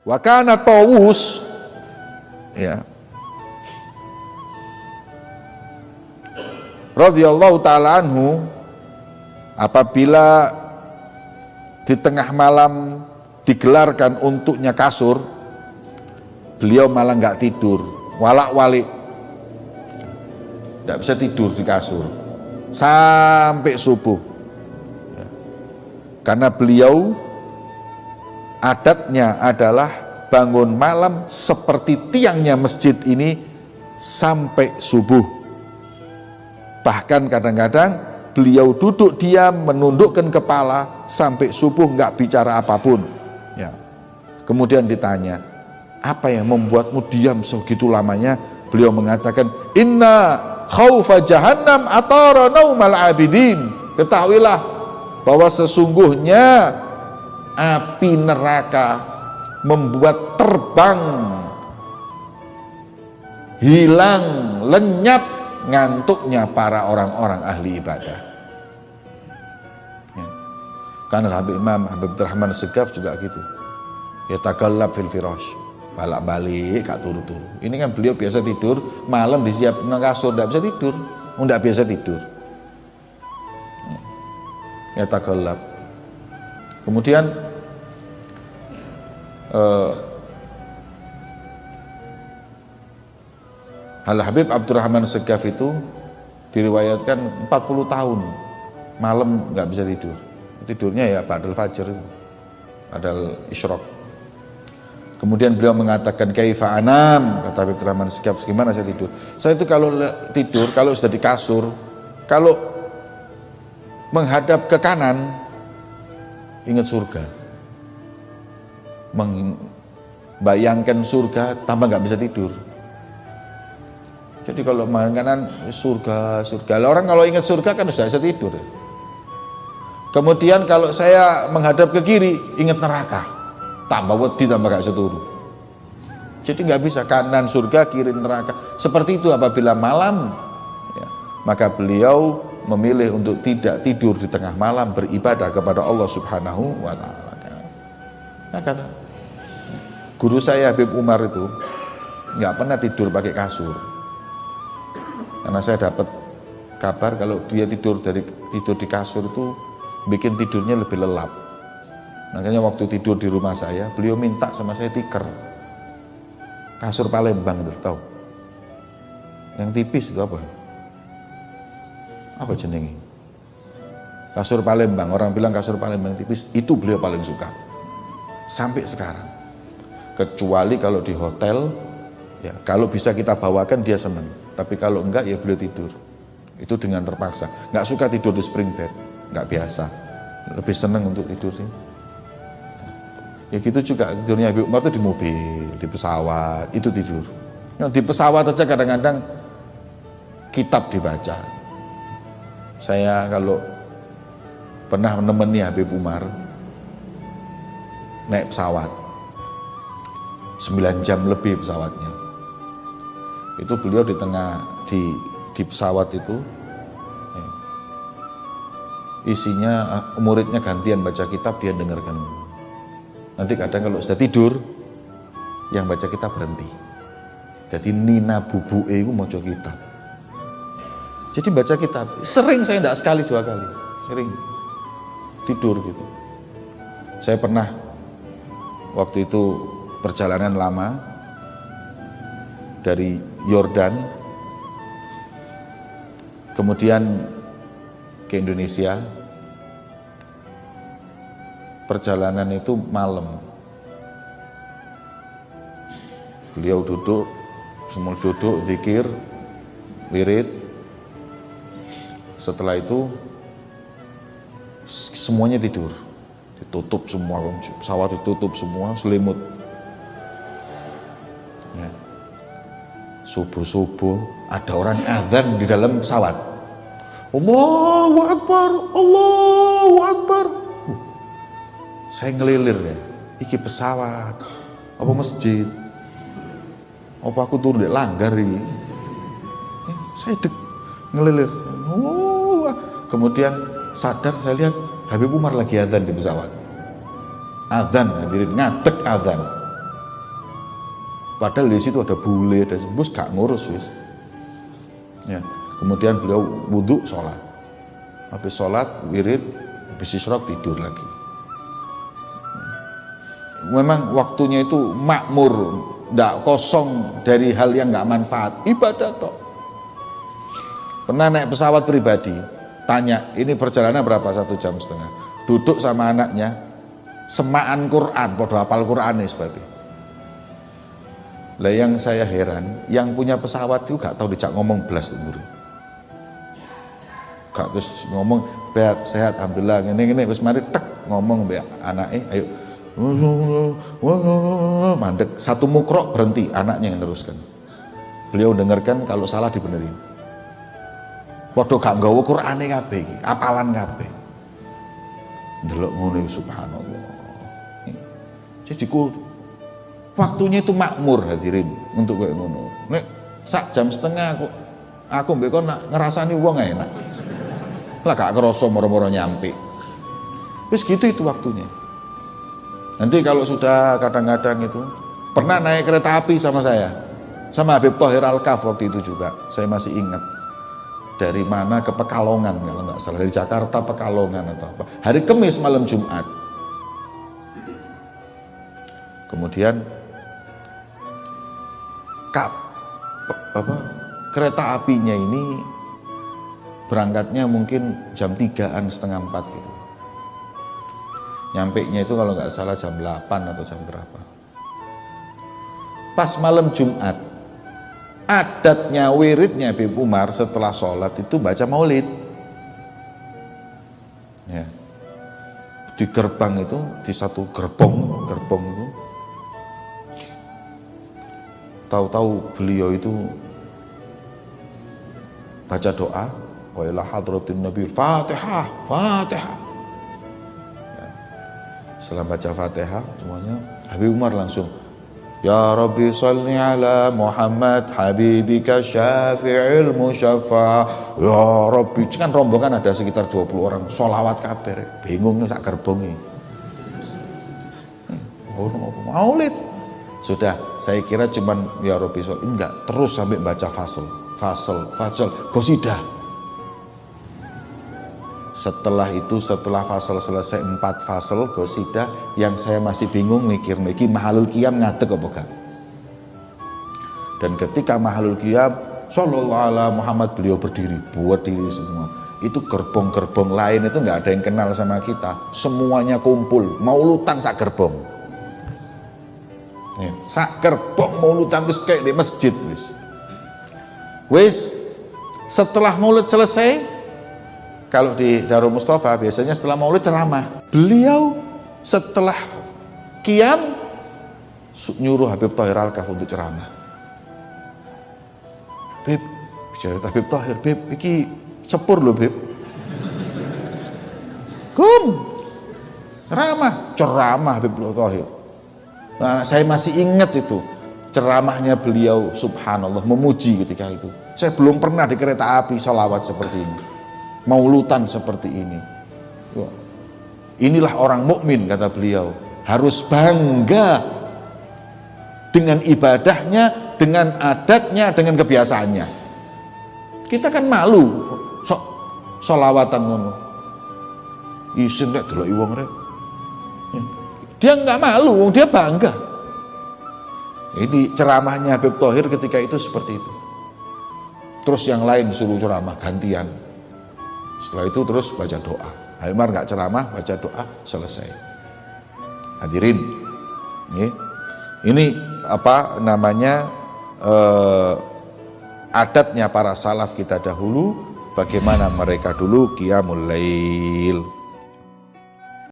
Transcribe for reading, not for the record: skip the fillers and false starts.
Wa kana Tawus, ya, radhiyallahu ta'ala anhu, apabila di tengah malam digelarkan untuknya kasur, beliau malah nggak tidur, walak-walik, nggak bisa tidur di kasur sampai subuh, karena beliau adatnya adalah bangun malam seperti tiangnya masjid ini sampai subuh. Bahkan kadang-kadang beliau duduk diam menundukkan kepala sampai subuh, nggak bicara apapun, ya. Kemudian ditanya, apa yang membuatmu diam segitu lamanya? Beliau mengatakan, inna khaufa jahannam atara naumal abidin. Ketahuilah bahwa sesungguhnya api neraka membuat terbang, hilang, lenyap ngantuknya para orang-orang ahli ibadah. Ya. Karena Imam Habib Abdurrahman Segaf juga gitu, ya, tagallab fil firash, balik-balik gak turu-turu. Ini kan beliau biasa tidur malam, disiapin kasur, tidak bisa tidur, tidak biasa tidur, ya, tagallab. Kemudian Al-Habib Abdurrahman Segaf itu diriwayatkan 40 tahun malam nggak bisa tidur. Tidurnya ya ba'dal fajr, ba'dal isyraq. Kemudian beliau mengatakan, kaifa anam, kata Habib Abdurrahman Segaf, gimana saya tidur? Saya itu kalau tidur, kalau sudah di kasur, kalau menghadap ke kanan, ingat surga, membayangkan surga, tambah nggak bisa tidur. Jadi kalau kanan surga, surga. Orang kalau ingat surga kan sudah bisa tidur. Kemudian kalau saya menghadap ke kiri, ingat neraka, tambah wedi, tambah gak bisa turu. Jadi nggak bisa, kanan surga, kiri neraka. Seperti itu apabila malam, ya, maka beliau memilih untuk tidak tidur di tengah malam, beribadah kepada Allah Subhanahu wa ta'ala. Nah, kata guru saya Habib Umar itu nggak pernah tidur pakai kasur, karena saya dapat kabar kalau dia tidur di kasur itu bikin tidurnya lebih lelap. Makanya waktu tidur di rumah saya, beliau minta sama saya tikar, kasur Palembang itu, tahu? Yang tipis itu apa? Apa jenenge? Kasur Palembang, orang bilang kasur Palembang tipis, itu beliau paling suka sampai sekarang. Kecuali kalau di hotel, ya, kalau bisa kita bawakan dia senang, tapi kalau enggak ya beliau tidur itu dengan terpaksa. Nggak suka tidur di spring bed, nggak biasa, lebih senang untuk tidur sih. Ya gitu juga tidurnya Habib Umar itu di mobil, di pesawat itu tidur. Nah, di pesawat aja kadang-kadang kitab dibaca. Saya kalau pernah menemani Habib Umar naik pesawat 9 jam lebih pesawatnya, itu beliau di tengah di pesawat itu, ya, isinya muridnya gantian baca kitab, dia dengarkan. Nanti kadang kalau sudah tidur, yang baca kitab berhenti. Jadi nina bubuke itu maca kitab. Jadi baca kitab. Sering saya tidak sekali 2 kali, sering tidur gitu. Saya pernah waktu itu perjalanan lama dari Yordan kemudian ke Indonesia. Perjalanan itu malam, beliau duduk, semua duduk, zikir, wirid. Setelah itu semuanya tidur, ditutup semua, pesawat ditutup semua, selimut. Ya. Subuh-subuh ada orang azan di dalam pesawat, Allahu Akbar, Allahu Akbar. Saya ngelilir ya, iki pesawat apa masjid, apa aku turun di langgar ini. Saya ngelilir, kemudian sadar, saya lihat Habib Umar lagi adzan di pesawat. Adzan, hadirin, ngadeg adzan. Padahal di situ ada bule, ada bus gak ngurus wis. Ya. Kemudian beliau wudhu, sholat. Habis sholat, wirid, habis isyraq tidur lagi. Memang waktunya itu makmur, ndak kosong dari hal yang nggak manfaat, ibadah tok. Pernah naik pesawat pribadi, tanya, ini perjalanan berapa? 1,5 jam. Duduk sama anaknya, semaan Quran, podo hafal Quran nih sebabnya. Lah yang saya heran, yang punya pesawat itu gak tahu dijak ngomong belas umur. Gak terus ngomong, "Beat, sehat alhamdulillah." Ngene wis mari tek ngomong mbek anake, "Ayo." Mandek, satu mukrok berhenti, anaknya yang teruskan. Beliau dengarkan, kalau salah dibenerin. Padha gak nggawa Qur'ane kabeh iki, apalan kabeh. Ndelok ngono subhanallah. Jadi waktunya itu makmur hadirin untuk kayak ngono. Nek 1,5 jam aku mbek kon ngrasani wong enak. Lah gak kerasa moro-moro nyampe. Wis gitu itu waktunya. Nanti kalau sudah kadang-kadang itu pernah naik kereta api sama saya, sama Habib Thohir Al-Kaf waktu itu juga, saya masih ingat. Dari mana ke Pekalongan kalau nggak salah, dari Jakarta Pekalongan atau apa. Hari Kamis malam Jumat. Kemudian kereta apinya ini berangkatnya mungkin jam 3-an, setengah 4 gitu. Nyampe-nya itu kalau nggak salah jam 8 atau jam berapa. Pas malam Jumat, adatnya wiridnya Habib Umar setelah sholat itu baca maulid. Ya. Di gerbang itu, di satu gerbong itu, tahu-tahu beliau itu baca doa, wa ila hadratin nabi, Fatihah. Setelah baca Fatihah semuanya, Habib Umar langsung, "Ya Rabbi salli ala Muhammad habibika syafi'il musyaffa." Ya Rabbi, kan rombongan ada sekitar 20 orang, sholawat kabeh, bingungnya sak gerbongi. Maulid. Sudah, saya kira cuman ya Rabbi salli, enggak, terus sampai baca fasal, qasidah. Setelah itu, setelah fasal selesai 4 fasal qasidah, yang saya masih bingung mikir iki mahalul qiyam ngadeg apa gak. Dan ketika mahalul qiyam sallallahu ala Muhammad, beliau berdiri, buat diri semua. Itu gerbong-gerbong lain itu nggak ada yang kenal sama kita, semuanya kumpul maulutan sak gerbong. Sak gerbong maulutan wis kayak di masjid wis. Setelah maulid selesai, kalau di Darul Mustafa biasanya setelah maulid ceramah. Beliau setelah qiyam nyuruh Habib Thohir Al-Kaf untuk ceramah. "Bib," bicara Habib Thohir, "Bib, iki sepur loh Bib." Ceramah Habib Thohir. Nah, saya masih ingat itu ceramahnya beliau, subhanallah, memuji ketika itu. Saya belum pernah di kereta api sholawat seperti ini, maulutan seperti ini. Inilah orang mukmin, kata beliau, harus bangga dengan ibadahnya, dengan adatnya, dengan kebiasaannya. Kita kan malu sholawatan ngono, isin rek deloki wong rek. Dia nggak malu, dia bangga. Ini ceramahnya Habib Thohir ketika itu seperti itu. Terus yang lain suruh ceramah gantian. Setelah itu terus baca doa. Habib Umar nggak ceramah, baca doa, selesai. Hadirin, ini apa namanya, adatnya para salaf kita dahulu, bagaimana mereka dulu qiyamul lail.